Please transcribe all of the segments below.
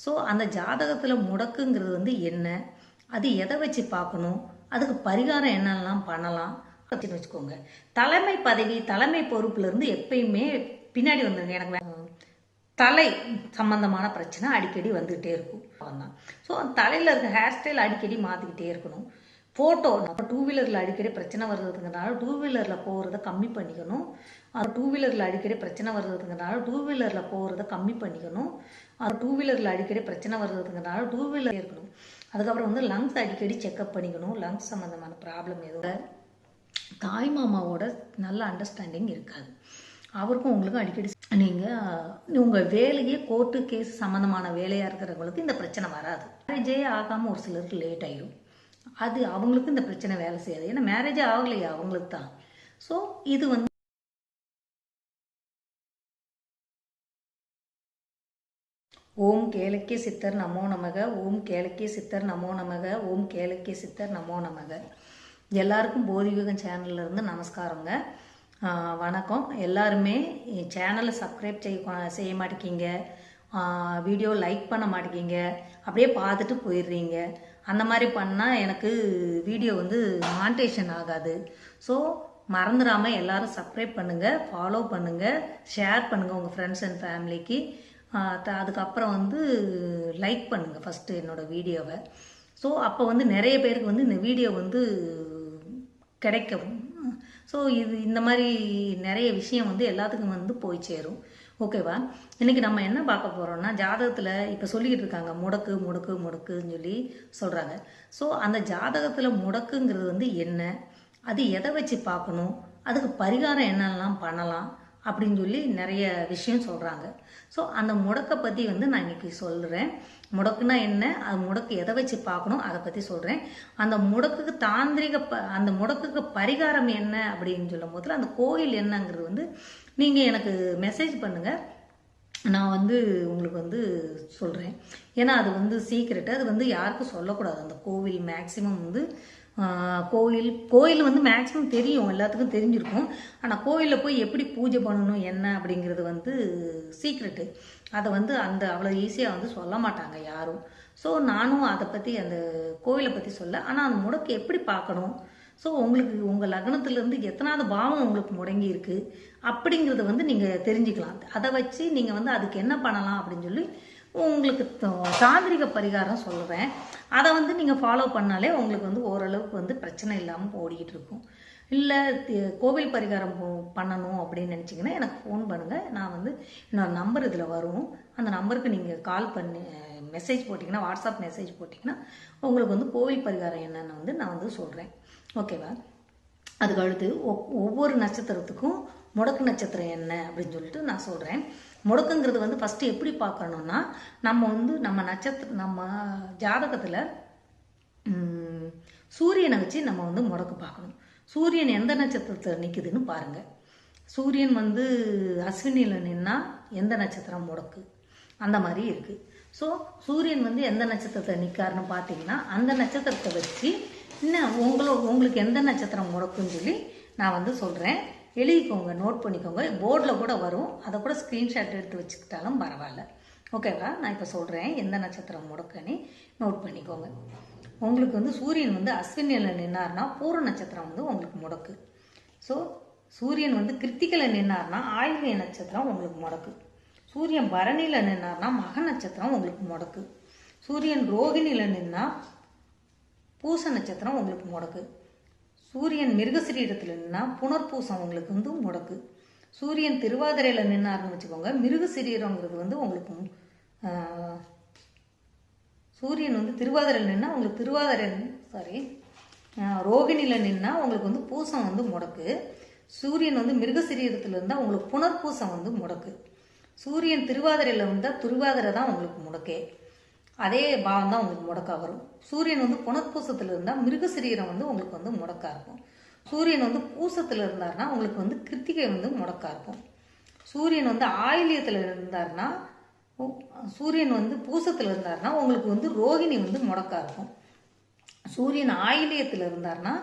So அந்த ஜாதகத்தில் முடக்குங்கிறது வந்து என்ன, அது எதை வச்சு பார்க்கணும், அதுக்கு பரிகாரம் என்னெல்லாம் பண்ணலாம் அப்படின்னு வச்சுக்கோங்க. தலைமை பதவி தலைமை பொறுப்புலேருந்து எப்பயுமே பின்னாடி வந்துருங்க. எனக்கு தலை சம்பந்தமான பிரச்சனை அடிக்கடி வந்துகிட்டே இருக்கும். ஸோ தலையில் இருக்க ஹேர் ஸ்டைல் அடிக்கடி மாற்றிக்கிட்டே இருக்கணும். ஃபோட்டோ நம்ம டூ வீலரில் அடிக்கடி பிரச்சனை வர்றதுங்கிறனால டூ வீலரில் போகிறத கம்மி பண்ணிக்கணும். டூ வீலரில் அடிக்கடி பிரச்சனை வர்றதுங்கிறனால டூ வீலரில் போகிறத கம்மி பண்ணிக்கணும். டூ வீலரில் அடிக்கடி பிரச்சனை வர்றதுங்கிறனால டூ வீலர் இருக்கணும். அதுக்கப்புறம் வந்து லங்ஸ் அடிக்கடி செக்அப் பண்ணிக்கணும். லங்ஸ் சம்மந்தமான ப்ராப்ளம் எதுவும் தாய் மாமாவோட நல்ல அண்டர்ஸ்டாண்டிங் இருக்காது. அவருக்கும் உங்களுக்கும் அடிக்கடி நீங்கள் உங்கள் வேலையே கோர்ட்டு கேஸ் சம்மந்தமான வேலையாக இருக்கிறவங்களுக்கு இந்த பிரச்சனை வராது. மேரேஜே ஆகாமல் ஒரு சிலருக்கு லேட் ஆயிடும். அது அவங்களுக்கு இந்த பிரச்சனை வேலை செய்யாது. ஏன்னா மேரேஜே ஆகலையா அவங்களுக்கு தான். ஸோ இது வந்து ஓம் கேளக்கிய சித்தர் நமோ நமக, ஓம் கேளக்கிய சித்தர் நமோ நமக, ஓம் கேளக்கிய சித்தர் நமோ நமக. எல்லாருக்கும் போதிவிகம் சேனல்லேருந்து நமஸ்காரங்க, வணக்கம். எல்லாருமே சேனலை சப்ஸ்கிரைப் செய்ய மாட்டேங்கிங்க, வீடியோ லைக் பண்ண மாட்டேங்கிங்க, அப்படியே பார்த்துட்டு போயிடுறீங்க. அந்த மாதிரி பண்ணால் எனக்கு வீடியோ வந்து மானிட்டேஷன் ஆகாது. ஸோ மறந்துடாமல் எல்லோரும் சப்ஸ்கிரைப் பண்ணுங்கள், ஃபாலோ பண்ணுங்கள், ஷேர் பண்ணுங்கள் உங்கள் ஃப்ரெண்ட்ஸ் அண்ட் ஃபேமிலிக்கு. அதுக்கப்புறம் வந்து லைக் பண்ணுங்கள் ஃபஸ்ட்டு என்னோடய வீடியோவை. ஸோ அப்போ வந்து நிறைய பேருக்கு வந்து இந்த வீடியோ வந்து கிடைக்கும். ஸோ இந்த மாதிரி நிறைய விஷயம் வந்து எல்லாத்துக்கும் வந்து போய் சேரும். ஓகேவா? இன்றைக்கி நம்ம என்ன பார்க்க போகிறோம்னா, ஜாதகத்தில் இப்போ சொல்லிக்கிட்டு இருக்காங்க முடக்கு முடக்கு முடக்குன்னு சொல்லி சொல்கிறாங்க. ஸோ அந்த ஜாதகத்தில் முடக்குங்கிறது வந்து என்ன, அது எதை வச்சு பார்க்கணும், அதுக்கு பரிகாரம் என்னெல்லாம் பண்ணலாம் அப்படின்னு சொல்லி நிறைய விஷயம் சொல்கிறாங்க. ஸோ அந்த முடக்கை பற்றி வந்து நான் இன்றைக்கி சொல்கிறேன். முடக்குனா என்ன, அது முடக்கு எதை வச்சு பார்க்கணும் அதை பற்றி சொல்கிறேன். அந்த முடக்குக்கு அந்த முடக்குக்கு பரிகாரம் என்ன அப்படின்னு சொல்லும் போதில் அந்த கோயில் என்னங்கிறது வந்து நீங்கள் எனக்கு மெசேஜ் பண்ணுங்கள். நான் வந்து உங்களுக்கு வந்து சொல்கிறேன். ஏன்னா அது வந்து சீக்ரெட்டு, அது வந்து யாருக்கும் சொல்லக்கூடாது. அந்த கோவில் மேக்சிமம் வந்து கோயில் வந்து மேக்ஸிமம் தெரியும், எல்லாத்துக்கும் தெரிஞ்சிருக்கும். ஆனால் கோயிலில் போய் எப்படி பூஜை பண்ணணும் என்ன அப்படிங்கிறது வந்து சீக்ரெட்டு. அதை வந்து அவ்வளோ ஈஸியாக வந்து சொல்ல மாட்டாங்க யாரும். ஸோ நானும் அதை பற்றி அந்த கோயிலை பற்றி சொல்ல, ஆனால் அந்த முடக்கு எப்படி பார்க்கணும், ஸோ உங்களுக்கு உங்கள் லக்னத்துலேருந்து எத்தனாவது பாவம் உங்களுக்கு முடங்கி இருக்குது அப்படிங்கிறத வந்து நீங்கள் தெரிஞ்சுக்கலாம். அதை வச்சு நீங்கள் வந்து அதுக்கு என்ன பண்ணலாம் அப்படின்னு சொல்லி உங்களுக்கு தாந்திரிக பரிகாரம் சொல்கிறேன். அதை வந்து நீங்கள் ஃபாலோ பண்ணாலே உங்களுக்கு வந்து ஓரளவுக்கு வந்து பிரச்சனை இல்லாமல் ஓடிக்கிட்டு இருக்கும். இல்லை கோவில் பரிகாரம் பண்ணணும் அப்படின்னு நினச்சிங்கன்னா எனக்கு ஃபோன் பண்ணுங்கள். நான் வந்து என்னோடய நம்பர் இதில் வரும். அந்த நம்பருக்கு நீங்கள் கால் பண்ணி மெசேஜ் போட்டிங்கன்னா, வாட்ஸ்அப் மெசேஜ் போட்டிங்கன்னா உங்களுக்கு வந்து கோவில் பரிகாரம் என்னென்னு வந்து நான் வந்து சொல்கிறேன். ஓகேவா? அதுக்கு அடுத்து ஒவ்வொரு நட்சத்திரத்துக்கும் முடக்கு நட்சத்திரம் என்ன அப்படின்னு சொல்லிட்டு நான் சொல்கிறேன். முடக்குங்கிறது வந்து ஃபஸ்ட்டு எப்படி பார்க்கணுன்னா, நம்ம வந்து நம்ம ஜாதகத்தில் சூரியனை வச்சு நம்ம வந்து முடக்கு பார்க்கணும். சூரியன் எந்த நட்சத்திரத்தில் நிற்குதுன்னு பாருங்கள். சூரியன் வந்து அஸ்வினியில் நின்னா எந்த நட்சத்திரம் முடக்கு, அந்த மாதிரி இருக்குது. ஸோ சூரியன் வந்து எந்த நட்சத்திரத்தில் நிற்காருன்னு பார்த்தீங்கன்னா அந்த நட்சத்திரத்தை வச்சு இன்னும் உங்களுக்கு எந்த நட்சத்திரம் முடக்குன்னு சொல்லி நான் வந்து சொல்கிறேன். எழுதிக்கோங்க, நோட் பண்ணிக்கோங்க. போர்டில் கூட வரும், அதை கூட ஸ்க்ரீன்ஷாட் எடுத்து வச்சுக்கிட்டாலும் பரவாயில்ல. ஓகேவா? நான் இப்போ சொல்கிறேன் எந்த நட்சத்திரம் முடக்குன்னு நோட் பண்ணிக்கோங்க. உங்களுக்கு வந்து சூரியன் வந்து அஸ்வினியில் நின்னார்னா பூர நட்சத்திரம் வந்து உங்களுக்கு முடக்கு. ஸோ சூரியன் வந்து கிருத்திகையில் நின்னார்னா ஆயில்ய நட்சத்திரம் உங்களுக்கு முடக்கு. சூரியன் பரணியில் நின்னார்னா மக நட்சத்திரம் உங்களுக்கு முடக்கு. சூரியன் ரோகிணியில் நின்னா பூச நட்சத்திரம் உங்களுக்கு முடக்கு. சூரியன் மிருகசரீரத்தில் நின்னா புனர்பூசம் உங்களுக்கு வந்து முடக்கு. சூரியன் திருவாதிரையில் நின்னார்னு வச்சுக்கோங்க, மிருகசரீரங்கிறது வந்து உங்களுக்கு சூரியன் வந்து திருவாதிரையில் நின்னா உங்களுக்கு ரோகிணியில் நின்னா உங்களுக்கு வந்து பூசம் வந்து முடக்கு. சூரியன் வந்து மிருகசரீரத்தில் இருந்தால் உங்களுக்கு புனர்பூசம் வந்து முடக்கு. சூரியன் திருவாதிரையில் இருந்தால் திருவாதிரை தான் உங்களுக்கு முடக்கே, அதே பாவம் தான் உங்களுக்கு முடக்கா வரும். சூரியன் வந்து புனர்பூசத்தில் இருந்தால் மிருகசரீரம் வந்து உங்களுக்கு வந்து முடக்கா இருக்கும். சூரியன் வந்து பூசத்தில் இருந்தார்னா உங்களுக்கு வந்து கிருத்திகை வந்து முடக்கா இருக்கும். சூரியன் வந்து ஆயில்யத்தில் இருந்தார்னா, சூரியன் வந்து பூசத்தில் இருந்தார்னா உங்களுக்கு வந்து ரோகிணி வந்து முடக்கா இருக்கும். சூரியன் ஆயில்யத்தில் இருந்தார்னா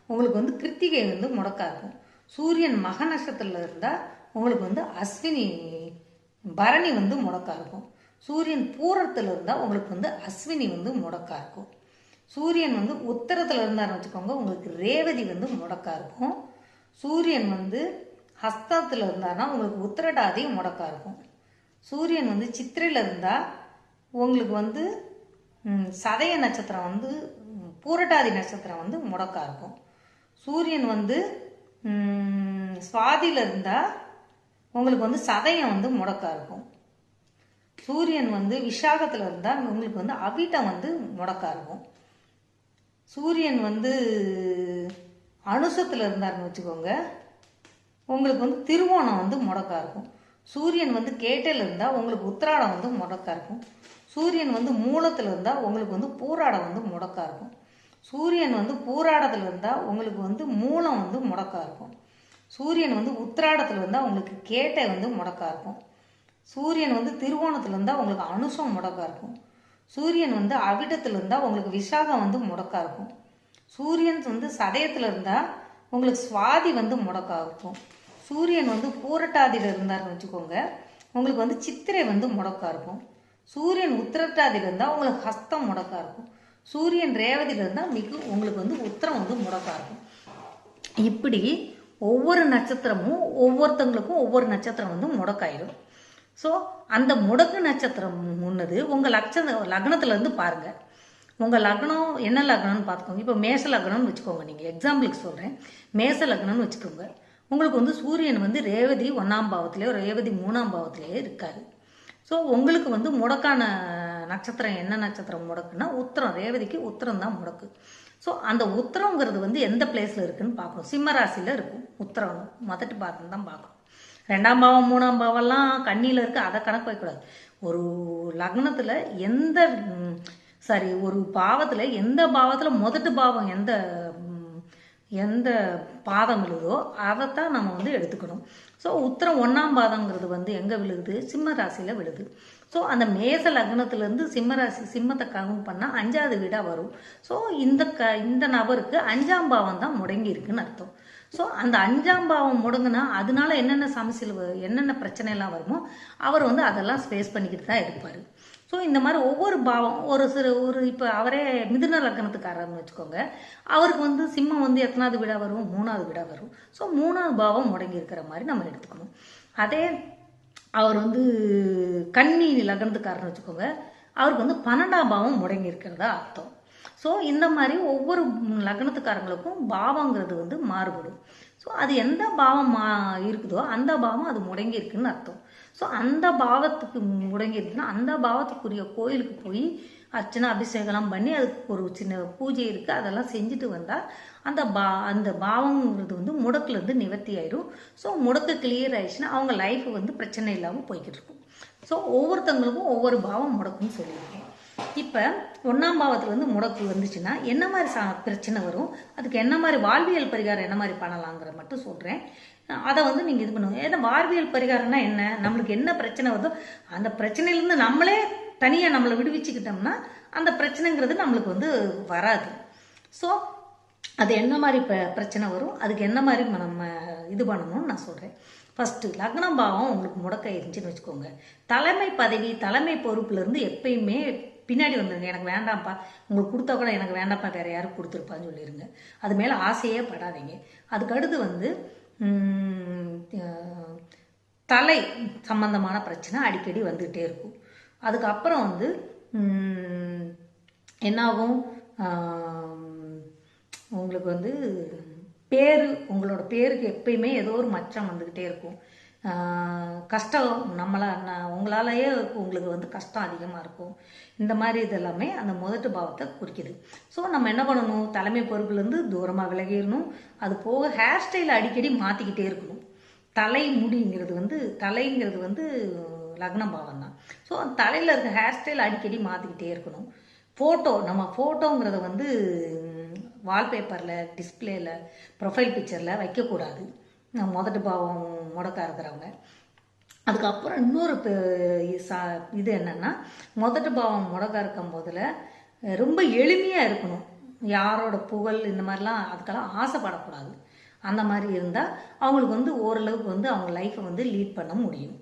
உங்களுக்கு வந்து கிருத்திகை வந்து முடக்கா இருக்கும். சூரியன் மக நட்சத்திரத்தில் இருந்தால் உங்களுக்கு வந்து அஸ்வினி பரணி வந்து முடக்கா இருக்கும். சூரியன் பூரத்தில் இருந்தால் உங்களுக்கு வந்து அஸ்வினி வந்து முடக்கா இருக்கும். சூரியன் வந்து உத்தரத்தில் இருந்தாருன்னு வச்சுக்கோங்க, உங்களுக்கு ரேவதி வந்து முடக்கா இருக்கும். சூரியன் வந்து ஹஸ்தத்தில் இருந்தாருன்னா உங்களுக்கு உத்திரட்டாதி முடக்கா இருக்கும். சூரியன் வந்து சித்திரையில் இருந்தால் உங்களுக்கு வந்து சதய நட்சத்திரம் வந்து பூரட்டாதி நட்சத்திரம் வந்து முடக்கா இருக்கும். சூரியன் வந்து சுவாதியில் இருந்தால் உங்களுக்கு வந்து சதயம் வந்து முடக்கா இருக்கும். சூரியன் வந்து விசாகத்தில் இருந்தால் உங்களுக்கு வந்து அவிட்டம் வந்து முடக்கா இருக்கும். சூரியன் வந்து அனுசத்தில் இருந்தாருன்னு வச்சுக்கோங்க, உங்களுக்கு வந்து திருவோணம் வந்து முடக்கா இருக்கும். சூரியன் வந்து கேட்டையில் இருந்தால் உங்களுக்கு உத்திராடம் வந்து முடக்கா இருக்கும். சூரியன் வந்து மூலத்தில் இருந்தால் உங்களுக்கு வந்து பூராடம் வந்து முடக்கா இருக்கும். சூரியன் வந்து பூராடத்தில் இருந்தால் உங்களுக்கு வந்து மூலம் வந்து முடக்கா இருக்கும். சூரியன் வந்து உத்திராடத்தில் இருந்தால் உங்களுக்கு கேட்டை வந்து முடக்கா இருக்கும். சூரியன் வந்து திருவோணத்தில் இருந்தால் உங்களுக்கு அனுசம் முடக்கா இருக்கும். சூரியன் வந்து அவிட்டத்தில் இருந்தால் உங்களுக்கு விசாகம் வந்து முடக்கா இருக்கும். சூரியன் வந்து சதயத்தில் இருந்தால் உங்களுக்கு சுவாதி வந்து முடக்கா இருக்கும். சூரியன் வந்து பூரட்டாதியில் இருந்தார்னு வச்சுக்கோங்க, உங்களுக்கு வந்து சித்திரை வந்து முடக்கா இருக்கும். சூரியன் உத்திரட்டாதியில் இருந்தால் உங்களுக்கு ஹஸ்தம் முடக்கா இருக்கும். சூரியன் ரேவதியில் இருந்தால் உங்களுக்கு வந்து உத்திரம் வந்து முடக்கா இருக்கும். இப்படி ஒவ்வொரு நட்சத்திரமும் ஒவ்வொருத்தங்களுக்கும் ஒவ்வொரு நட்சத்திரம் வந்து முடக்காயிடும். ஸோ அந்த முடக்கு நட்சத்திரம் முன்னது உங்கள் லக்னத்துலேருந்து பாருங்கள். உங்கள் லக்னம் என்ன லக்னம்னு பார்த்துக்கோங்க. இப்போ மேச லக்னம்னு வச்சுக்கோங்க. நீங்கள் எக்ஸாம்பிளுக்கு சொல்கிறேன், மேச லக்னம்னு வச்சுக்கோங்க. உங்களுக்கு வந்து சூரியன் வந்து ரேவதி 1ஆம் பாவத்திலேயோ ரேவதி 3ஆம் பாவத்திலேயே இருக்காரு. ஸோ உங்களுக்கு வந்து முடக்கான நட்சத்திரம் என்ன நட்சத்திரம் முடக்குன்னா உத்திரம். ரேவதிக்கு உத்திரம் தான் முடக்கு. ஸோ அந்த உத்திரங்கிறது வந்து எந்த பிளேஸில் இருக்குதுன்னு பார்க்கணும். சிம்மராசியில் இருக்கும் உத்திரம். முதட்டு பாதம் தான் பார்க்கணும். 2ஆம் பாவம் 3ஆம் பாவம்லாம் கண்ணியில் இருக்குது, அதை கணக்கு வைக்கக்கூடாது. ஒரு லக்னத்தில் ஒரு பாவத்தில் எந்த பாவத்தில் முதட்டு பாவம் எந்த பாதம் விழுதோ அதைத்தான் நம்ம வந்து எடுத்துக்கணும். ஸோ உத்திரம் 1ஆம் பாதங்கிறது வந்து எங்கே விழுகுது? சிம்ம ராசியில் விழுது. ஸோ அந்த மேச லக்னத்துலேருந்து சிம்மராசி சிம்மத்தை கவுண்ட் பண்ணால் 5வது வீடாக வரும். ஸோ இந்த நபருக்கு 5ஆம் பாவம் தான் முடங்கி இருக்குன்னு அர்த்தம். ஸோ அந்த 5ஆம் பாவம் முடங்குனா அதனால என்னென்ன பிரச்சனைலாம் வருமோ அவர் வந்து அதெல்லாம் ஸ்பேஸ் பண்ணிக்கிட்டு தான் இருப்பார். ஸோ இந்த மாதிரி ஒவ்வொரு பாவம் இப்போ அவரே மிதுன லக்னத்துக்காரர்னு வச்சுக்கோங்க, அவருக்கு வந்து சிம்மம் வந்து எத்தனாவது வீடாக வரும்? 3வது வீடாக வரும். ஸோ 3வது பாவம் முடங்கி இருக்கிற மாதிரி நம்ம எடுத்துக்கணும். அதே அவர் வந்து கன்னி லக்னத்துக்காரர்னு வச்சுக்கோங்க, அவருக்கு வந்து 12ஆம் பாவம் முடங்கி இருக்கிறதா அர்த்தம். ஸோ இந்த மாதிரி ஒவ்வொரு லக்னத்துக்காரங்களுக்கும் பாவங்கிறது வந்து மாறுபடும். ஸோ அது எந்த பாவம் இருக்குதோ அந்த பாவம் அது முடங்கி இருக்குன்னு அர்த்தம். ஸோ அந்த பாவத்துக்கு முடங்கி இருக்குன்னா அந்த பாவத்துக்குரிய கோயிலுக்கு போய் அர்ச்சனை அபிஷேகம்லாம் பண்ணி அதுக்கு ஒரு சின்ன பூஜை இருக்குது, அதெல்லாம் செஞ்சுட்டு வந்தால் அந்த பாவங்கிறது வந்து முடக்குலேருந்து நிவர்த்தி ஆயிடும். ஸோ முடக்கு கிளியர் ஆயிடுச்சுன்னா அவங்க லைஃப் வந்து பிரச்சனை இல்லாமல் போய்கிட்டு இருக்கும். ஸோ ஒவ்வொருத்தவங்களுக்கும் ஒவ்வொரு பாவம் முடக்குன்னு சொல்லியிருக்கேன். இப்போ 1ஆம் பாவத்துலேருந்து முடக்கு வந்துச்சுன்னா என்ன மாதிரி பிரச்சனை வரும், அதுக்கு என்ன மாதிரி வாழ்வியல் பரிகாரம் என்ன மாதிரி பண்ணலாங்கிற மட்டும் சொல்கிறேன். அதை வந்து நீங்கள் இது பண்ணுவோம். ஏன்னா வாழ்வியல் பரிகாரம்னா என்ன, நம்மளுக்கு என்ன பிரச்சனை வருதோ அந்த பிரச்சனையிலேருந்து நம்மளே தனியாக நம்மளை விடுவிச்சுக்கிட்டோம்னா அந்த பிரச்சனைங்கிறது நம்மளுக்கு வந்து வராது. ஸோ அது என்ன மாதிரி பிரச்சனை வரும், அதுக்கு என்ன மாதிரி நம்ம இது பண்ணணும்னு நான் சொல்கிறேன். ஃபஸ்ட்டு லக்னம் பாவம் உங்களுக்கு முடக்க இருந்துச்சுன்னு வச்சுக்கோங்க, தலைமை பதவி தலைமை பொறுப்புலேருந்து எப்பயுமே பின்னாடி வந்துடுங்க. எனக்கு வேண்டாம்ப்பா, உங்களுக்கு கொடுத்தா கூட எனக்கு வேண்டாம்ப்பா, வேறு யாரும் கொடுத்துருப்பான்னு சொல்லிடுங்க. அது மேலே ஆசையே படாதீங்க. அதுக்கடுத்து வந்து தலை சம்பந்தமான பிரச்சனை அடிக்கடி வந்துகிட்டே இருக்கும். அதுக்கப்புறம் வந்து என்னாகும், உங்களுக்கு வந்து உங்களோட பேருக்கு எப்பயுமே ஏதோ ஒரு மச்சம் வந்துக்கிட்டே இருக்கும். கஷ்டம் உங்களாலேயே உங்களுக்கு வந்து கஷ்டம் அதிகமாக இருக்கும். இந்த மாதிரி இதெல்லாமே அந்த முதட்டு பாவத்தை குறிக்குது. ஸோ நம்ம என்ன பண்ணணும், தலைமை பொறுப்புலேருந்து தூரமாக விலகிடணும். அது போக ஹேர் ஸ்டைலை அடிக்கடி மாற்றிக்கிட்டே இருக்கணும். தலைங்கிறது வந்து லக்ன பாவம் தான். ஸோ தலையில் இருக்க ஹேர் ஸ்டைல் அடிக்கடி மாற்றிக்கிட்டே இருக்கணும். நம்ம ஃபோட்டோங்கிறத வந்து வால்பேப்பரில் டிஸ்பிளேயில் ப்ரொஃபைல் பிக்சரில் வைக்கக்கூடாது. முதட்டு பாவம் முடக்கா இருக்கிறவங்க. அதுக்கப்புறம் இன்னொரு இது என்னென்னா, முதட்டு பாவம் முடக்கா இருக்கும் போதில் ரொம்ப எளிமையாக இருக்கணும். யாரோட புகழ் இந்த மாதிரிலாம் அதுக்கெல்லாம் ஆசைப்படக்கூடாது. அந்த மாதிரி இருந்தால் அவங்களுக்கு வந்து ஓரளவுக்கு வந்து அவங்க லைஃப்பை வந்து லீட் பண்ண முடியும்.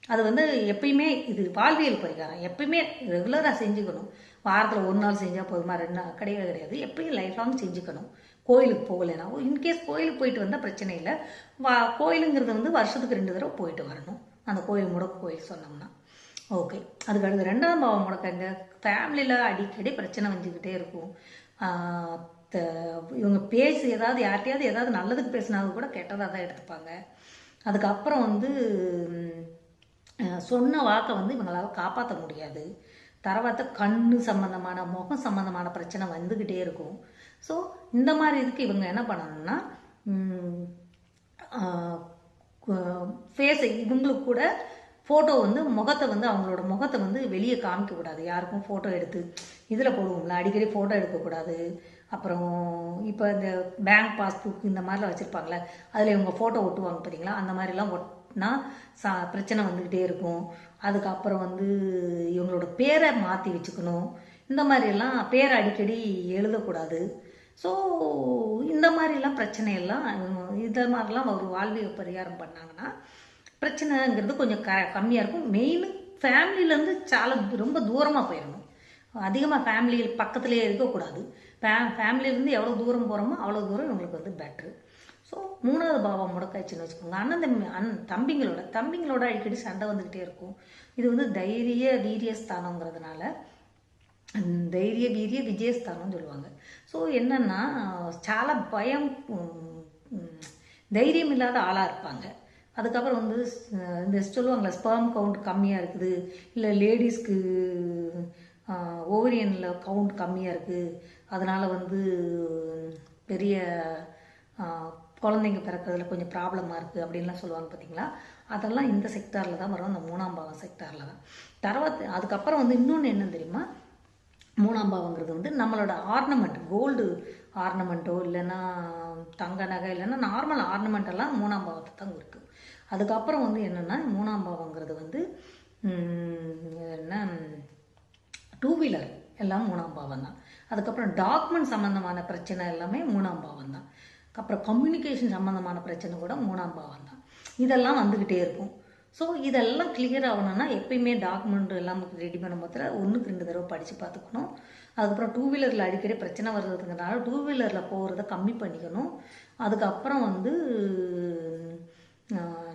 அது வந்து எப்பயுமே இது வாழ்வியல் பரிகாரம், எப்பயுமே ரெகுலராக செஞ்சுக்கணும். வாரத்தில் ஒரு நாள் செஞ்சால் போதுமா, 2 நாள் கிடையவே கிடையாது, எப்பயும் லைஃப் லாங் செஞ்சுக்கணும். கோயிலுக்கு போகலைன்னா, இன்கேஸ் கோயிலுக்கு போயிட்டு வந்தால் பிரச்சனை இல்லை. கோயிலுங்கிறது வந்து வருஷத்துக்கு 2 தடவை போயிட்டு வரணும், அந்த கோயில் முடக்கு கோயில் சொன்னோம்னா. ஓகே. அதுக்கு அடுத்து 2ஆம் பாவம் முடக்க, இந்த ஃபேமிலியில் அடிக்கடி பிரச்சனை வந்துக்கிட்டே இருக்கும். இவங்க பேசி ஏதாவது யார்கிட்டையாவது ஏதாவது நல்லதுக்கு பேசினாலும் கூட கெட்டதாக தான் எடுத்துப்பாங்க. அதுக்கப்புறம் வந்து சொன்ன வாக்கை வந்து இவங்களால் காப்பாற்ற முடியாது. தரவாத்த கண்ணு சம்மந்தமான, முகம் சம்மந்தமான பிரச்சனை வந்துக்கிட்டே இருக்கும். ஸோ இந்த மாதிரி இதுக்கு இவங்க என்ன பண்ணணும்னா, ஃபேஸை இவங்களுக்கு கூட ஃபோட்டோ வந்து முகத்தை வந்து அவங்களோட முகத்தை வந்து வெளியே காமிக்கக்கூடாது. யாருக்கும் ஃபோட்டோ எடுத்து இதில் போடுவோம்ல, அடிக்கடி ஃபோட்டோ எடுக்கக்கூடாது. அப்புறம் இப்போ இந்த பேங்க் பாஸ்புக் இந்த மாதிரிலாம் வச்சுருப்பாங்களே, அதில் இவங்க ஃபோட்டோ ஒட்டுவாங்க பார்த்தீங்களா, அந்த மாதிரிலாம் ஒட்டினா பிரச்சனை வந்துக்கிட்டே இருக்கும். அதுக்கப்புறம் வந்து இவங்களோட பேரை மாற்றி வச்சுக்கணும். இந்த மாதிரியெல்லாம் பேரை அடிக்கடி எழுதக்கூடாது. ஸோ இந்த மாதிரிலாம் பிரச்சனையெல்லாம் இந்த மாதிரிலாம் ஒரு வாழ்வியல் பரிகாரம் பண்ணாங்கன்னா பிரச்சனைங்கிறது கொஞ்சம் கம்மியாக இருக்கும். மெயின் ஃபேமிலியிலேருந்து ரொம்ப தூரமாக போயிடணும். அதிகமாக ஃபேமிலியில் பக்கத்துலேயே இருக்கக்கூடாது. ஃபேமிலியிலேருந்து எவ்வளோ தூரம் போகிறோமோ அவ்வளோ தூரம் இவங்களுக்கு வந்து பெட்ரு. ஸோ 3வது பாவம் முடக்காய்ச்சின்னு வச்சுக்கோங்க. தம்பிங்களோட அடிக்கடி சண்டை வந்துக்கிட்டே இருக்கும். இது வந்து தைரிய வீரியஸ்தானங்கிறதுனால தைரிய வீரிய விஜயஸ்தானம்னு சொல்லுவாங்க. ஸோ என்னென்னா చాలా பயம், தைரியம் இல்லாத ஆளாக இருப்பாங்க. அதுக்கப்புறம் வந்து இந்த சொல்லுவாங்களே ஸ்பெர்ம் கவுண்ட் கம்மியாக இருக்குது, இல்லை லேடிஸ்க்கு ஓவரியனில் கவுண்ட் கம்மியாக இருக்குது, அதனால் வந்து பெரிய குழந்தைங்க பிறக்கிறதுல கொஞ்சம் ப்ராப்ளமாக இருக்குது அப்படின்லாம் சொல்லுவாங்க பார்த்தீங்களா. அதெல்லாம் இந்த செக்டாரில் தான் வரும், அந்த 3ஆம் பாவம் செக்டாரில் தான். அதுக்கப்புறம் வந்து இன்னொன்று என்ன தெரியுமா, 3ஆம் பாவங்கிறது வந்து நம்மளோட ஆர்னமெண்ட், கோல்டு ஆர்னமெண்ட்டோ இல்லைன்னா தங்க நகை இல்லைன்னா நார்மல் ஆர்னமெண்ட்டெல்லாம் 3ஆம் பாவத்தை தான் இருக்குது. அதுக்கப்புறம் வந்து என்னென்னா 3ஆம் பாவங்கிறது வந்து என்ன, 2 வீலர் எல்லாம் 3ஆம் பாவம் தான். அதுக்கப்புறம் டாக்குமெண்ட் சம்மந்தமான பிரச்சனை எல்லாமே 3ஆம் பாவம் தான். அப்புறம் கம்யூனிகேஷன் சம்மந்தமான பிரச்சனை கூட 3ஆம் பாவம் தான். இதெல்லாம் வந்துக்கிட்டே இருக்கும். ஸோ இதெல்லாம் கிளியர் ஆகணும்னா எப்பயுமே டாக்குமெண்ட் எல்லாம் ரெடி பண்ணும் போதில் 1க்கு 2 தடவை படித்து பார்த்துக்கணும். அதுக்கப்புறம் 2 வீலரில் அடிக்கடி பிரச்சனை வர்றதுங்கிறனால 2 வீலரில் போகிறத கம்மி பண்ணிக்கணும். அதுக்கப்புறம் வந்து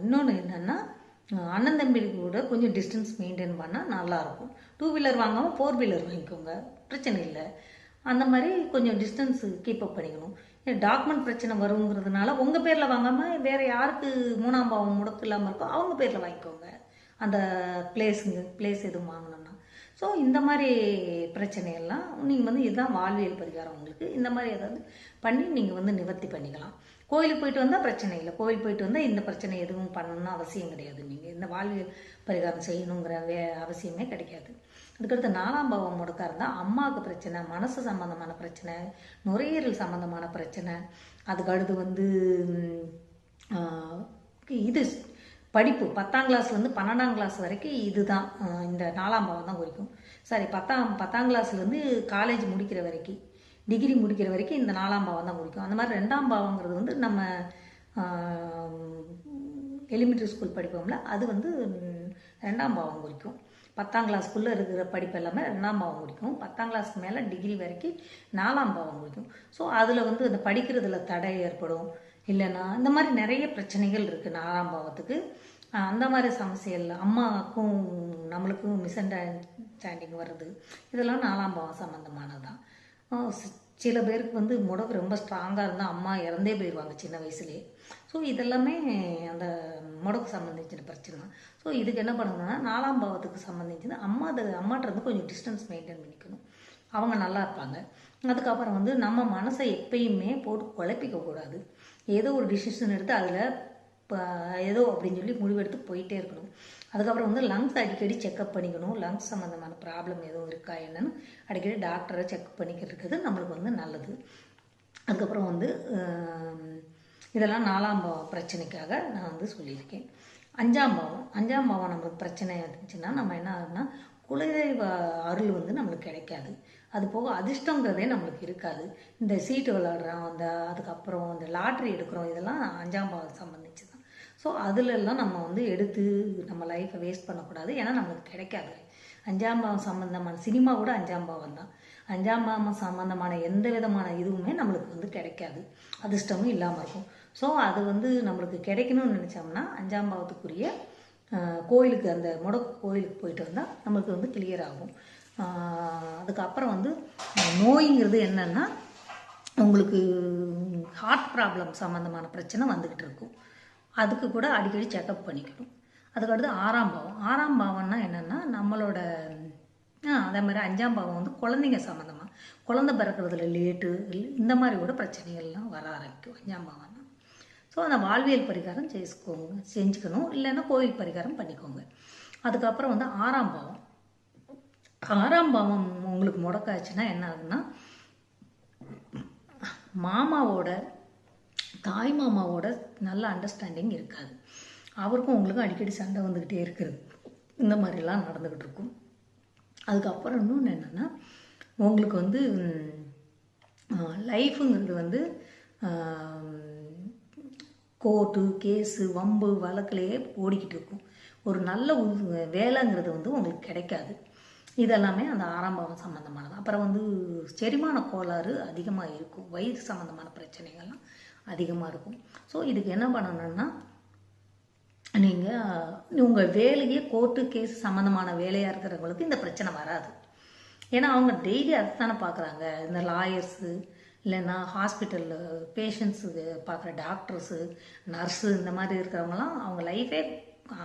இன்னொன்று என்னென்னா, அண்ணன் தம்பிக்கு கூட கொஞ்சம் டிஸ்டன்ஸ் மெயின்டைன் பண்ணால் நல்லாயிருக்கும். 2 வீலர் வாங்காமல் 4 வீலர் வாங்கிக்கோங்க, பிரச்சனை இல்லை. அந்த மாதிரி கொஞ்சம் டிஸ்டன்ஸ் கீப்பப் பண்ணிக்கணும். டாக்குமெண்ட் பிரச்சனை வருங்கிறதுனால உங்கள் பேரில் வாங்காமல் வேறு யாருக்கு 3ஆம் பாவம் முடக்கு இல்லாமல் இருக்கோ அவங்க பேரில் வாங்கிக்கோங்க, அந்த பிளேஸ் எதுவும் வாங்கணும்னா. ஸோ இந்த மாதிரி பிரச்சனையெல்லாம் நீங்கள் வந்து இதுதான் வாழ்வியல் பரிகாரம் உங்களுக்கு. இந்த மாதிரி ஏதாவது பண்ணி நீங்கள் வந்து நிவர்த்தி பண்ணிக்கலாம். கோயிலுக்கு போயிட்டு வந்தால் பிரச்சனை இல்லை. கோயில் போயிட்டு வந்தால் இந்த பிரச்சனை எதுவும் பண்ணணும்னு அவசியம் கிடையாது. நீங்கள் இந்த வாழ்வியல் பரிகாரம் செய்யணுங்கிற அவசியமே கிடைக்காது. அதுக்கடுத்து 4ஆம் பாவம் முடக்கா இருந்தால் அம்மாவுக்கு பிரச்சனை, மனசு சம்மந்தமான பிரச்சனை, நுரையீரல் சம்மந்தமான பிரச்சனை. அதுக்கடுத்து வந்து இது படிப்பு 10ஆம் கிளாஸ்லேருந்து 12ஆம் கிளாஸ் வரைக்கும் இதுதான் இந்த 4ஆம் பாவம் தான் குறிக்கும். சாரி, 10ஆம் கிளாஸ்லேருந்து காலேஜ் முடிக்கிற வரைக்கும், டிகிரி முடிக்கிற வரைக்கும் இந்த 4ஆம் பாவம் தான் குறிக்கும். அந்த மாதிரி 2ஆம் பாவங்கிறது வந்து நம்ம எலிமெண்ட்ரி ஸ்கூல் படிப்போம்ல, அது வந்து 2ஆம் பாவம் குறிக்கும். 10ஆம் கிளாஸ்க்குள்ளே இருக்கிற படிப்பு எல்லாமே 2ஆம் பாவம் குறிக்கும். 10ஆம் கிளாஸ்க்கு மேலே டிகிரி வரைக்கும் 4ஆம் பாவம் குறிக்கும். ஸோ அதில் வந்து அந்த படிக்கிறதுல தடை ஏற்படும், இல்லைன்னா இந்த மாதிரி நிறைய பிரச்சனைகள் இருக்குது 4ஆம் பாவத்துக்கு. அந்த மாதிரி சமஸ்யல், அம்மாவுக்கும் நம்மளுக்கும் மிஸ் அண்டர்ஸ்டாண்டிங் வருது, இதெல்லாம் 4ஆம் பாவம் சம்மந்தமானது தான். சில பேருக்கு வந்து முடக்கு ரொம்ப ஸ்ட்ராங்காக இருந்தால் அம்மா இறந்தே போயிடுவாங்க சின்ன வயசுலேயே. ஸோ இதெல்லாமே அந்த முடக்கு சம்மந்திச்சின பிரச்சனை தான். ஸோ இதுக்கு என்ன பண்ணணும்னா 4ஆம் பாவத்துக்கு சம்மந்திச்சுன்னா அம்மாட்ட இருந்து கொஞ்சம் டிஸ்டன்ஸ் மெயின்டைன் பண்ணிக்கணும், அவங்க நல்லா இருப்பாங்க. அதுக்கப்புறம் வந்து நம்ம மனசை எப்பயுமே போட்டு குழப்பிக்கக்கூடாது. ஏதோ ஒரு டிசிஷன் எடுத்து அதில் ஏதோ அப்படின்னு சொல்லி முடிவெடுத்து போயிட்டே இருக்கணும். அதுக்கப்புறம் வந்து லங்ஸ் அடிக்கடி செக்கப் பண்ணிக்கணும். லங்ஸ் சம்மந்தமான ப்ராப்ளம் எதுவும் இருக்கா என்னன்னு அடிக்கடி டாக்டரை செக் பண்ணிக்கிறது நம்மளுக்கு வந்து நல்லது. அதுக்கப்புறம் வந்து இதெல்லாம் 4ஆம் பாவம் பிரச்சனைக்காக நான் வந்து சொல்லியிருக்கேன். 5ஆம் பாவம் நம்மளுக்கு பிரச்சனை இருந்துச்சுன்னா நம்ம என்ன ஆகுதுன்னா, குலதெய்வ அருள் வந்து நம்மளுக்கு கிடைக்காது. அது போக அதிர்ஷ்டங்கிறதே நம்மளுக்கு இருக்காது. இந்த சீட்டு விளையாடுறோம், அதுக்கப்புறம் இந்த லாட்ரி எடுக்கிறோம், இதெல்லாம் 5ஆம் பாவம் சம்மந்திச்சு தான். ஸோ ஸோ அதிலெல்லாம் நம்ம வந்து எடுத்து நம்ம லைஃப்பை வேஸ்ட் பண்ணக்கூடாது. ஏன்னா நம்மளுக்கு கிடைக்காது. 5ஆம் பாவம் சம்மந்தமான சினிமா கூட 5ஆம் பாவம் தான். 5ஆம் பாவம் சம்மந்தமான எந்த விதமான இதுவுமே நம்மளுக்கு வந்து கிடைக்காது, அதிர்ஷ்டமும் இல்லாமல் இருக்கும். ஸோ அது வந்து நம்மளுக்கு கிடைக்கணும்னு நினச்சோம்னா 5ஆம் பாவத்துக்குரிய கோயிலுக்கு, அந்த முடக்கு கோயிலுக்கு போயிட்டு வந்தால் நம்மளுக்கு வந்து கிளியர் ஆகும். அதுக்கப்புறம் வந்து நோய்ங்கிறது என்னென்னா, உங்களுக்கு ஹார்ட் ப்ராப்ளம் சம்மந்தமான பிரச்சனை வந்துக்கிட்டு இருக்கும். அதுக்கு கூட அடிக்கடி செக்கப் பண்ணிக்கணும். அதுக்கடுத்து 6ஆம் பாவம். 6ஆம் பாவம்னா என்னென்னா நம்மளோட அதே மாதிரி 5ஆம் பாவம் வந்து குழந்தைங்க சம்மந்தமாக, குழந்தை பிறக்கிறதுல லேட்டு இந்த மாதிரி கூட பிரச்சனைகள்லாம் வர ஆரம்பிக்கும் 5ஆம் பாவம். ஸோ அந்த வாழ்வியல் பரிகாரம் செஞ்சுக்கணும், இல்லைன்னா கோயில் பரிகாரம் பண்ணிக்கோங்க. அதுக்கப்புறம் வந்து 6ஆம் பாவம். 6ஆம் பாவம் உங்களுக்கு முடக்காச்சுன்னா என்ன ஆகுதுன்னா, மாமாவோட தாய் மாமாவோட நல்ல அண்டர்ஸ்டாண்டிங் இருக்காது. அவருக்கும் உங்களுக்கும் அடிக்கடி சண்டை வந்துக்கிட்டே இருக்கிறது, இந்த மாதிரிலாம் நடந்துக்கிட்டு இருக்கும். அதுக்கப்புறம் இன்னொன்று என்னென்னா, உங்களுக்கு வந்து லைஃபுங்கிறது வந்து கோர்ட்டு கேஸு வம்பு வழக்குலையே ஓடிக்கிட்டு இருக்கும். ஒரு நல்ல வேலைங்கிறது வந்து உங்களுக்கு கிடைக்காது. இதெல்லாமே அந்த 6ஆம் பாவம் சம்மந்தமானது. அப்புறம் வந்து செரிமான கோளாறு அதிகமாக இருக்கும், வயிறு சம்மந்தமான பிரச்சனைகள்லாம் அதிகமாக இருக்கும். ஸோ இதுக்கு என்ன பண்ணணும்னா, நீங்கள் உங்கள் வேலையே கோர்ட்டு கேஸ் சம்மந்தமான வேலையாக இருக்கிறவங்களுக்கு இந்த பிரச்சனை வராது. ஏன்னா அவங்க டெய்லி அதை தானே பார்க்குறாங்க. இந்த லாயர்ஸு, இல்லைன்னா ஹாஸ்பிட்டலில் பேஷண்ட்ஸுக்கு பார்க்குற டாக்டர்ஸு, நர்ஸு, இந்த மாதிரி இருக்கிறவங்களாம் அவங்க லைஃபே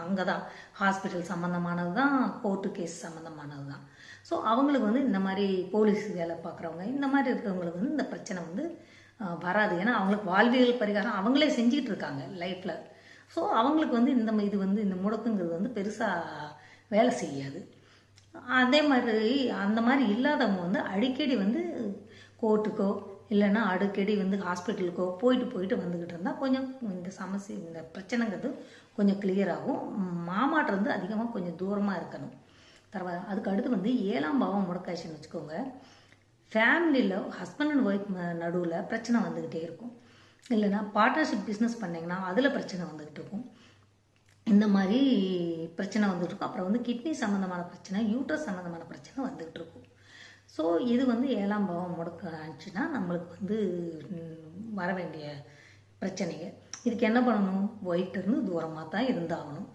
அங்கே தான், ஹாஸ்பிட்டல் சம்மந்தமானது தான், கோர்ட்டு கேஸ் சம்மந்தமானது தான். ஸோ அவங்களுக்கு வந்து இந்த மாதிரி போலீஸ் வேலை பார்க்குறவங்க, இந்த மாதிரி இருக்கிறவங்களுக்கு வந்து இந்த பிரச்சனை வந்து வராது. ஏன்னா அவங்களுக்கு வாழ்வியல் பரிகாரம் அவங்களே செஞ்சுக்கிட்டு இருக்காங்க லைஃப்பில். ஸோ அவங்களுக்கு வந்து இது வந்து இந்த முடக்குங்கிறது வந்து பெருசாக வேலை செய்யாது. அதே மாதிரி அந்த மாதிரி இல்லாதவங்க வந்து அடிக்கடி வந்து கோர்ட்டுக்கோ இல்லைன்னா அடிக்கடி வந்து ஹாஸ்பிட்டலுக்கோ போயிட்டு வந்துக்கிட்டு இருந்தால் கொஞ்சம் இந்த சமஸ்ய, இந்த பிரச்சனைங்கிறது கொஞ்சம் கிளியர் ஆகும். மாமாட்ட வந்து அதிகமாக கொஞ்சம் தூரமாக இருக்கணும். அதுக்கு அடுத்து வந்து 7ஆம் பாவம் முடக்காச்சுன்னு வச்சுக்கோங்க, ஃபேமிலியில் ஹஸ்பண்ட் அண்ட் ஒய்ஃப் நடுவில் பிரச்சனை வந்துக்கிட்டே இருக்கும். இல்லைன்னா பார்ட்னர்ஷிப் பிஸ்னஸ் பண்ணிங்கன்னா அதில் பிரச்சனை வந்துக்கிட்டு இருக்கும். இந்த மாதிரி பிரச்சனை வந்துட்டு இருக்கும். அப்புறம் வந்து கிட்னி சம்மந்தமான பிரச்சனை, யூட்ரஸ் சம்மந்தமான பிரச்சனை வந்துக்கிட்டு இருக்கும். ஸோ இது வந்து 7ஆம் பாவம் முடக்க ஆச்சுன்னா நம்மளுக்கு வந்து வர வேண்டிய பிரச்சனைங்க. இதுக்கு என்ன பண்ணணும், ஒய்ஃப்டேருந்து தூரமாக தான் இருந்தாகணும்.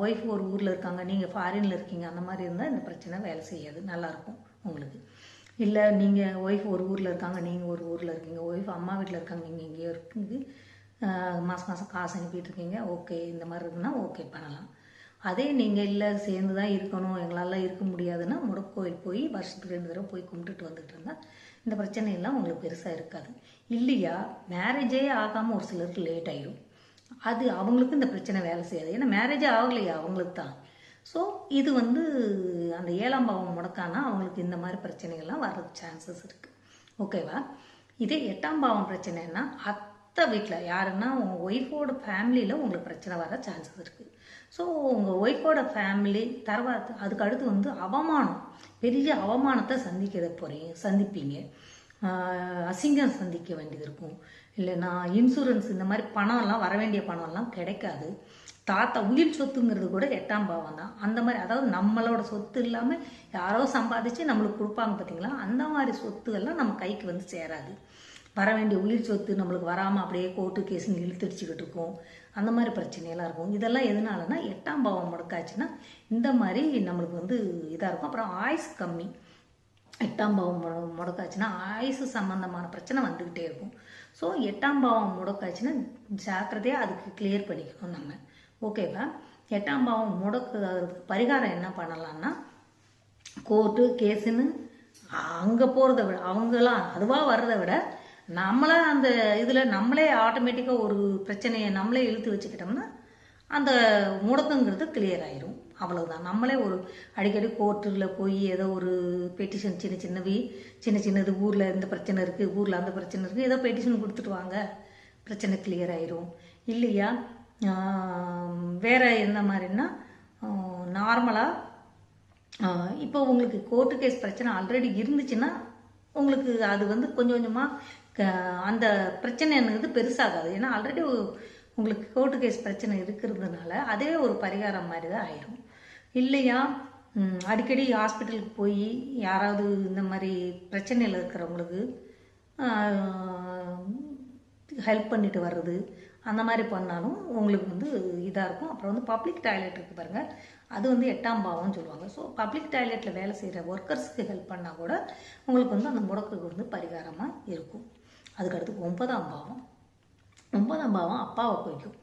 ஒய்ஃப் ஒரு ஊரில் இருக்காங்க, நீங்கள் ஃபாரினில் இருக்கீங்க, அந்த மாதிரி இருந்தால் இந்த பிரச்சனை வேலை செய்யாது, நல்லாயிருக்கும் உங்களுக்கு. இல்லை நீங்கள் ஒய்ஃப் ஒரு ஊரில் இருக்காங்க, நீங்கள் ஒரு ஊரில் இருக்கீங்க, ஒய்ஃப் அம்மா வீட்டில் இருக்காங்க, நீங்கள் இங்கேயோ இருக்குது, மாதம் காசு அனுப்பிட்டு இருக்கீங்க, ஓகே இந்த மாதிரி இருக்குன்னா ஓகே பண்ணலாம். அதே நீங்கள் இல்லை சேர்ந்து தான் இருக்கணும், எங்களால் இருக்க முடியாதுன்னா முடக்கோயில் போய் வருஷத்துக்கு 2 தடவை போய் கும்பிட்டுட்டு வந்துட்டு இருந்தால் இந்த பிரச்சனையெல்லாம் உங்களுக்கு பெருசாக இருக்காது. இல்லையா மேரேஜே ஆகாமல் ஒரு சிலருக்கு லேட் ஆகிடும், அது அவங்களுக்கு இந்த பிரச்சனை வேலை செய்யாது. ஏன்னா மேரேஜே ஆகலையா அவங்களுக்கு தான். ஸோ இது வந்து அந்த 7ஆம் பாவம் முடக்கானா அவங்களுக்கு இந்த மாதிரி பிரச்சனைகள்லாம் வர்றதுக்கு சான்சஸ் இருக்குது, ஓகேவா. இதே 8ஆம் பாவம் பிரச்சனைன்னா அத்தை வீட்டில் யாருன்னா உங்கள் ஒய்ஃபோட ஃபேமிலியில் உங்களுக்கு பிரச்சனை வர சான்சஸ் இருக்குது. ஸோ உங்கள் ஒய்ஃபோட ஃபேமிலி அதுக்கு அடுத்து வந்து அவமானம், பெரிய அவமானத்தை சந்திப்பீங்க, அசிங்கம் சந்திக்க வேண்டியது இருக்கும். இல்லைன்னா இன்சூரன்ஸ், இந்த மாதிரி பணம்லாம் வர வேண்டிய பணம்லாம் கிடைக்காது. தாத்தா உயிர் சொத்துங்கிறது கூட 8ஆம் பாவம் தான். அந்த மாதிரி, அதாவது நம்மளோட சொத்து இல்லாமல் யாரோ சம்பாதிச்சு நம்மளுக்கு கொடுப்பாங்க பார்த்தீங்களா, அந்த மாதிரி சொத்துகள்லாம் நம்ம கைக்கு வந்து சேராது. வர வேண்டிய உயிர் சொத்து நம்மளுக்கு வராமல் அப்படியே கோர்ட்டு கேஸுன்னு இழுத்தடிச்சுக்கிட்டு இருக்கும், அந்த மாதிரி பிரச்சனையெல்லாம் இருக்கும். இதெல்லாம் எதனாலனா 8ஆம் பாவம் முடக்காச்சுன்னா இந்த மாதிரி நம்மளுக்கு வந்து இதாக இருக்கும். அப்புறம் ஆயுசு கம்மி, 8ஆம் பாவம் முடக்காச்சுன்னா ஆயுசு சம்மந்தமான பிரச்சனை வந்துக்கிட்டே இருக்கும். ஸோ 8ஆம் பாவம் முடக்காச்சுன்னா ஜாக்கிரதையாக அதுக்கு கிளியர் பண்ணிக்கணும் நம்ம, ஓகேவா. 8ஆம் பாவம் முடக்குறதுக்கு பரிகாரம் என்ன பண்ணலான்னா, கோர்ட்டு கேஸுன்னு அங்கே போகிறத விட, அவங்களாம் அதுவாக வர்றதை விட நம்மளே அந்த இதில் நம்மளே ஆட்டோமேட்டிக்காக ஒரு பிரச்சனையை நம்மளே இழுத்து வச்சுக்கிட்டோம்னா அந்த முடக்கங்கிறது கிளியர் ஆயிரும், அவ்வளவுதான். நம்மளே ஒரு அடிக்கடி கோர்ட்டில் போய் ஏதோ ஒரு பெட்டிஷன் சின்னது ஊரில் இந்த பிரச்சனை இருக்குது, ஊரில் அந்த பிரச்சனை இருக்குது, ஏதோ பெட்டிஷன் கொடுத்துட்டு வாங்க, பிரச்சனை கிளியர் ஆயிரும். இல்லையா வேறு எந்த மாதிரின்னா நார்மலாக இப்போ உங்களுக்கு கோர்ட்டு கேஸ் பிரச்சனை ஆல்ரெடி இருந்துச்சுன்னா உங்களுக்கு அது வந்து கொஞ்சம் கொஞ்சமாக அந்த பிரச்சனைங்கிறது பெருசாகாது. ஏன்னா ஆல்ரெடி உங்களுக்கு கோர்ட்டு கேஸ் பிரச்சனை இருக்கிறதுனால அதுவே ஒரு பரிகாரம் மாதிரி தான் ஆயிடும். இல்லையா அடிக்கடி ஹாஸ்பிட்டலுக்கு போய் யாராவது இந்த மாதிரி பிரச்சனையில் இருக்கிறவங்களுக்கு ஹெல்ப் பண்ணிட்டு வர்றது அந்த மாதிரி பண்ணாலும் உங்களுக்கு வந்து இதாக இருக்கும். அப்புறம் வந்து பப்ளிக் டாய்லெட் இருக்குது பாருங்கள், அது வந்து 8ஆம் பாவம்னு சொல்லுவாங்க. ஸோ பப்ளிக் டாய்லெட்டில் வேலை செய்கிற ஒர்க்கர்ஸுக்கு ஹெல்ப் பண்ணால் கூட உங்களுக்கு வந்து அந்த முடக்குக்கு வந்து பரிகாரமாக இருக்கும். அதுக்கடுத்து 9ஆம் பாவம். 9ஆம் பாவம் அப்பாவை குறிக்கும்.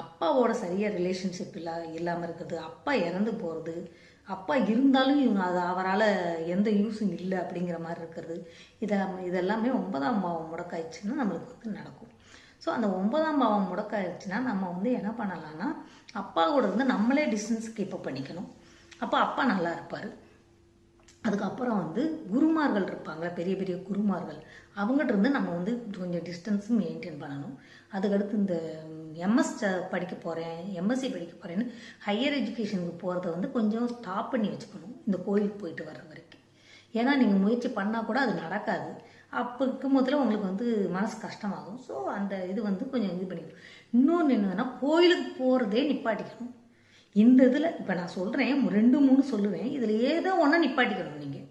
அப்பாவோட சரியாக ரிலேஷன்ஷிப் இல்லாமல் இருக்கிறது, அப்பா இறந்து போகிறது, அப்பா இருந்தாலும் இவங்க அது அவரால் எந்த யூஸும் இல்லை அப்படிங்கிற மாதிரி இருக்கிறது, இதெல்லாமே 9ஆம் பாவம் முடக்காயிடுச்சுன்னா நம்மளுக்கு வந்து நடக்கும். ஸோ அந்த 9ஆம் பாவம் முடக்காயிடுச்சுன்னா நம்ம வந்து என்ன பண்ணலாம்னா அப்பாவோட இருந்து நம்மளே டிஸ்டன்ஸ் கீப்பப் பண்ணிக்கணும். அப்போ அப்பா நல்லா இருப்பார். அதுக்கப்புறம் வந்து குருமார்கள் இருப்பாங்களே, பெரிய பெரிய குருமார்கள், அவங்ககிட்ட இருந்து நம்ம வந்து கொஞ்சம் டிஸ்டன்ஸும் மெயின்டைன் பண்ணணும். அதுக்கடுத்து இந்த எம்எஸ் படிக்க போகிறேன், எம்எஸ்சி படிக்க போகிறேன்னு ஹையர் எஜுகேஷனுக்கு போகிறத வந்து கொஞ்சம் ஸ்டாப் பண்ணி வச்சுக்கணும் இந்த கோயிலுக்கு போயிட்டு வர்ற வரைக்கும். ஏன்னா நீங்கள் முயற்சி பண்ணால் கூட அது நடக்காது. அப்போ இருக்கும் போதில் உங்களுக்கு வந்து மனசு கஷ்டமாகும். ஸோ அந்த இது வந்து கொஞ்சம் இது பண்ணிக்கணும். இன்னொன்று என்னதுன்னா கோயிலுக்கு போகிறதே நிப்பாட்டிக்கணும். இந்த இதில் இப்போ நான் சொல்கிறேன் 2-3 சொல்லுவேன், இதில் ஏதோ ஒன்றா நிப்பாட்டிக்கணும். நீங்கள்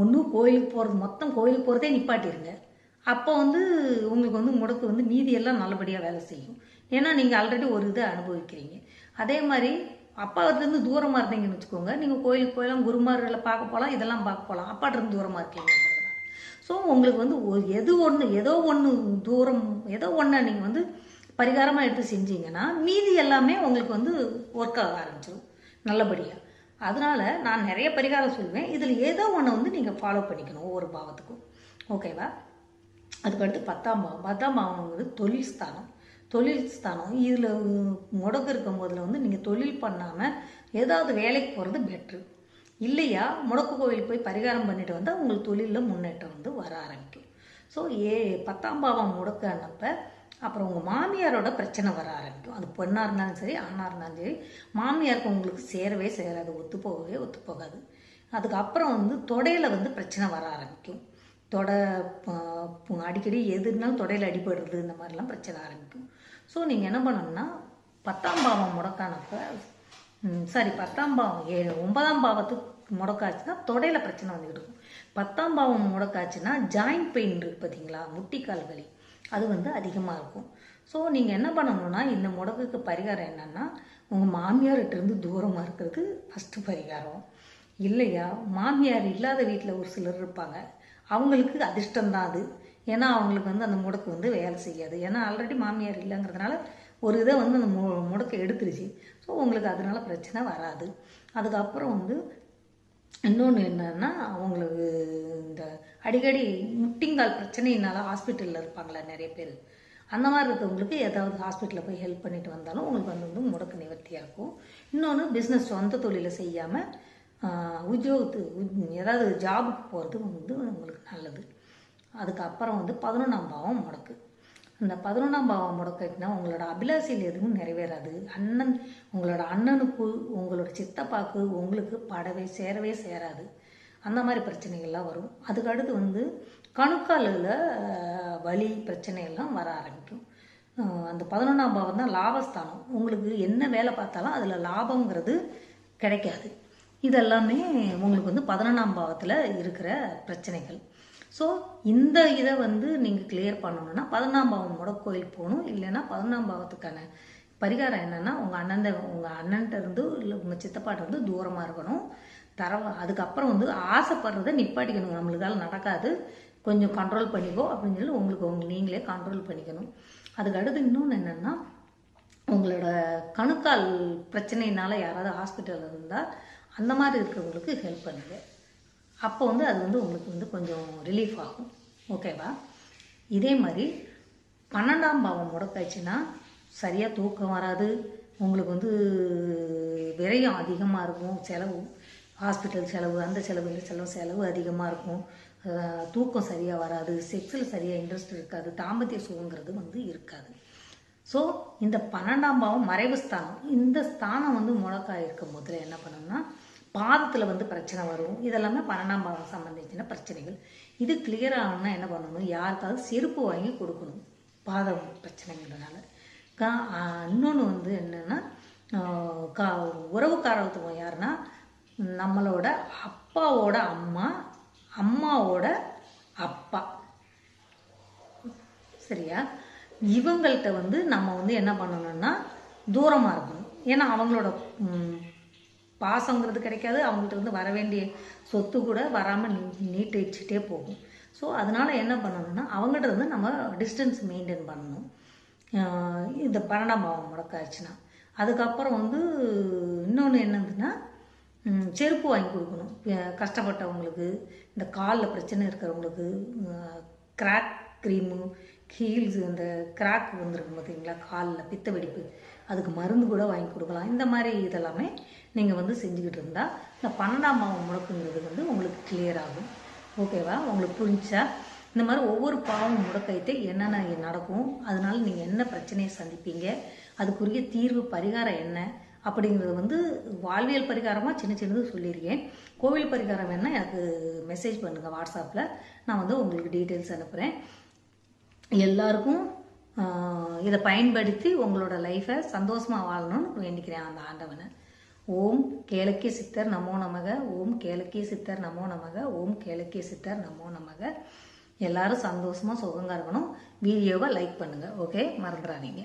ஒன்றும் கோயிலுக்கு போகிறது, மொத்தம் கோயிலுக்கு போகிறதே நிப்பாட்டிடுங்க. அப்போ வந்து உங்களுக்கு வந்து முடக்கு வந்து மீதியெல்லாம் நல்லபடியாக வேலை செய்யும். ஏன்னா நீங்கள் ஆல்ரெடி ஒரு இதை அனுபவிக்கிறீங்க. அதே மாதிரி அப்பாவிலேருந்து தூரமாக இருந்தீங்கன்னு வச்சுக்கோங்க, நீங்கள் கோயிலுக்கு போயலாம், குருமார்களை பார்க்க போகலாம், இதெல்லாம் பார்க்க போகலாம். அப்பாட்டிருந்து தூரமாக இருக்கீங்கிறதுனால ஸோ உங்களுக்கு வந்து ஏதோ ஒன்று நீங்கள் வந்து பரிகாரமாக எடுத்து செஞ்சீங்கன்னா மீதி எல்லாமே உங்களுக்கு வந்து ஒர்க் ஆக ஆரம்பிச்சிடும் நல்லபடியாக. அதனால் நான் நிறைய பரிகாரம் சொல்லுவேன், இதில் ஏதோ ஒன்று வந்து நீங்கள் ஃபாலோ பண்ணிக்கணும் ஒவ்வொரு பாவத்துக்கும். ஓகேவா? அதுக்கடுத்து 10ஆம் பாவம். 10ஆம் பாவம் வந்து தொழில் ஸ்தானம். இதில் முடக்கு இருக்கும் போதில் வந்து நீங்கள் தொழில் பண்ணாமல் ஏதாவது வேலைக்கு போகிறது பெட்ரு. இல்லையா முடக்கு கோயிலுக்கு போய் பரிகாரம் பண்ணிட்டு வந்தால் உங்களுக்கு தொழிலில் முன்னேற்றம் வந்து வர ஆரம்பிக்கும். ஸோ 10ஆம் பாவம் முடக்கானப்ப அப்புறம் உங்கள் மாமியாரோட பிரச்சனை வர ஆரம்பிக்கும். அது பெண்ணாக இருந்தாலும் சரி, ஆணாக இருந்தாலும் சரி, மாமியாருக்கு உங்களுக்கு சேரவே சேராது, ஒத்து போகாது. அதுக்கப்புறம் வந்து தொடையில் வந்து பிரச்சனை வர ஆரம்பிக்கும். அடிக்கடி எது இருந்தாலும் தொடையில் அடிபடுறது, இந்த மாதிரிலாம் பிரச்சனை ஆரம்பிக்கும். ஸோ நீங்கள் என்ன பண்ணணும்னா 10ஆம் பாவம் முடக்கானப்ப 10ஆம் பாவம் 9ஆம் பாவத்துக்கு முடக்காச்சுன்னா தொடையில் பிரச்சனை வந்துக்கிட்டு இருக்கும். 10ஆம் பாவம் முடக்காச்சுன்னா ஜாயிண்ட் பெயின் இருக்குது பார்த்தீங்களா, முட்டிக்கால் வலி, அது வந்து அதிகமாக இருக்கும். ஸோ நீங்கள் என்ன பண்ணணும்னா இந்த முடக்குக்கு பரிகாரம் என்னன்னா, உங்கள் மாமியார்கிட்டருந்து தூரமாக இருக்கிறது ஃபஸ்ட்டு பரிகாரம். இல்லையா மாமியார் இல்லாத வீட்டில் ஒரு சிலர் இருப்பாங்க, அவங்களுக்கு அதிர்ஷ்டம்தான் அது. ஏன்னா அவங்களுக்கு வந்து அந்த முடக்கு வந்து வேலை செய்யாது. ஏன்னா ஆல்ரெடி மாமியார் இல்லைங்கிறதுனால ஒரு இதை வந்து அந்த முடக்கை எடுத்துருச்சு. ஸோ உங்களுக்கு அதனால பிரச்சனை வராது. அதுக்கப்புறம் வந்து இன்னொன்று என்னன்னா, அவங்களுக்கு இந்த அடிக்கடி முட்டிங்கால் பிரச்சனையினால ஹாஸ்பிட்டலில் இருப்பாங்களா நிறைய பேர், அந்த மாதிரி இருக்கவங்களுக்கு ஏதாவது ஹாஸ்பிட்டலில் போய் ஹெல்ப் பண்ணிட்டு வந்தாலும் உங்களுக்கு வந்து முடக்கு நிவர்த்தியாக இருக்கும். இன்னொன்று பிஸ்னஸ் சொந்த தொழிலை செய்யாமல் ஏதாவது ஜாபுக்கு போகிறது வந்து உங்களுக்கு நல்லது. அதுக்கப்புறம் வந்து 11ஆம் பாவம் முடக்கு. அந்த 11ஆம் பாவம் முடக்கினா உங்களோட அபிலாஷையில் எதுவும் நிறைவேறாது. உங்களோட அண்ணனுக்கு, உங்களோட சித்தப்பாக்கு உங்களுக்கு சேரவே சேராது. அந்த மாதிரி பிரச்சனைகள்லாம் வரும். அதுக்கடுத்து வந்து கணுக்காலில் வலி பிரச்சனைகள்லாம் வர ஆரம்பிக்கும். அந்த 11ஆம் பாவம் தான் லாபஸ்தானம். உங்களுக்கு என்ன வேலை பார்த்தாலும் அதில் லாபங்கிறது கிடைக்காது. இதெல்லாமே உங்களுக்கு வந்து 11ஆம் பாவத்தில் இருக்கிற பிரச்சனைகள். ஸோ இந்த இதை வந்து நீங்கள் கிளியர் பண்ணணுன்னா 11ஆம் பாவம் முடக்கோயில் போகணும். இல்லைன்னா 11ஆம் பாவத்துக்கான பரிகாரம் என்னென்னா, உங்கள் அண்ணன்ட்ட இருந்து இல்லை உங்கள் சித்தப்பாட்ட இருந்து தூரமாக இருக்கணும். அதுக்கப்புறம் வந்து ஆசைப்படுறதை நிப்பாட்டிக்கணும். நம்மளுக்கால நடக்காது, கொஞ்சம் கண்ட்ரோல் பண்ணிக்கோ அப்படின்னு சொல்லி உங்களுக்கு நீங்களே கண்ட்ரோல் பண்ணிக்கணும். அதுக்கடுத்து இன்னொன்று என்னென்னா, உங்களோட கணுக்கால் பிரச்சனையினால் யாராவது ஹாஸ்பிட்டலில் இருந்தால் அந்த மாதிரி இருக்கிறவங்களுக்கு ஹெல்ப் பண்ணுங்க. அப்போ வந்து அது வந்து உங்களுக்கு வந்து கொஞ்சம் ரிலீஃப் ஆகும். ஓகேவா? இதே மாதிரி 12ஆம் பாவம் முடக்காச்சுன்னா சரியாக தூக்கம் வராது. உங்களுக்கு வந்து விரயம் அதிகமாக இருக்கும், செலவு, ஹாஸ்பிட்டல் செலவு, அந்த செலவு அதிகமாக இருக்கும். தூக்கம் சரியாக வராது, செக்ஸில் சரியாக இன்ட்ரெஸ்ட் இருக்காது, தாம்பத்திய சுகங்கிறது வந்து இருக்காது. ஸோ இந்த 12ஆம் பாவம் மறைவு ஸ்தானம். இந்த ஸ்தானம் வந்து முடக்காய் இருக்கும் போதில் என்ன பண்ணணும்னா, பாதத்தில் வந்து பிரச்சனை வரும். இதெல்லாமே 12ஆம் பாவம் சம்பந்திச்சின பிரச்சனைகள். இது கிளியர் ஆகணும்னா என்ன பண்ணணும், யாருக்காவது செருப்பு வாங்கி கொடுக்கணும் பாதம் பிரச்சனைங்கிறதுனால. இன்னொன்று வந்து என்னென்னா உறவுக்காரத்துவம் யாருன்னா நம்மளோட அப்பாவோட அம்மா, அம்மாவோட அப்பா. சரியா? இவங்கள்ட்ட வந்து நம்ம வந்து என்ன பண்ணணும்னா தூரமாக இருக்கணும். ஏன்னா அவங்களோட பாசங்கிறது கிடைக்காது, அவங்கள்ட்ட இருந்து வர வேண்டிய சொத்து கூட வராமல் நீட்டிச்சுட்டே போகும். ஸோ அதனால் என்ன பண்ணணும்னா அவங்கள்ட்ட இருந்து நம்ம டிஸ்டன்ஸ் மெயின்டைன் பண்ணணும். இந்த 12ஆம் பாவம் முடக்காச்சுன்னா. அதுக்கப்புறம் வந்து இன்னொன்று என்னதுன்னா செருப்பு வாங்கி கொடுக்கணும் கஷ்டப்பட்டவங்களுக்கு, இந்த காலில் பிரச்சனை இருக்கிறவங்களுக்கு. கிராக் க்ரீமு, ஹீல்ஸு, இந்த கிராக் வந்துருக்கு பார்த்தீங்களா காலில், பித்த வெடிப்பு, அதுக்கு மருந்து கூட வாங்கி கொடுக்கலாம். இந்த மாதிரி இதெல்லாமே நீங்கள் வந்து செஞ்சுக்கிட்டு இருந்தால் இந்த 12ஆம் பாவம் முடக்குங்கிறது வந்து உங்களுக்கு கிளியர் ஆகும். ஓகேவா? உங்களுக்கு புரிஞ்சா? இந்த மாதிரி ஒவ்வொரு பாவம் முடக்கைத்து என்னென்ன நடக்கும், அதனால நீங்கள் என்ன பிரச்சனையை சந்திப்பீங்க, அதுக்குரிய தீர்வு பரிகாரம் என்ன அப்படிங்கிறது வந்து வாழ்வியல் பரிகாரமாக சின்னது சொல்லியிருக்கேன். கோவில் பரிகாரம் வேணால் எனக்கு மெசேஜ் பண்ணுங்கள் வாட்ஸ்அப்பில், நான் வந்து உங்களுக்கு டீட்டெயில்ஸ் அனுப்புகிறேன். எல்லாருக்கும் இதை பயன்படுத்தி உங்களோட லைஃப்பை சந்தோஷமாக வாழணும்னு வேண்டிக்கிறேன் அந்த ஆண்டவனை. ஓம் கேளக்கிய சித்தர் நமோ நமக. ஓம் கேளக்கிய சித்தர் நமோ நமக. ஓம் கேளக்கிய சித்தர் நமோ நமக. எல்லாரும் சந்தோஷமாக சுகமாக இருக்கணும். வீடியோவை லைக் பண்ணுங்கள். ஓகே, மறந்துடாதீங்க.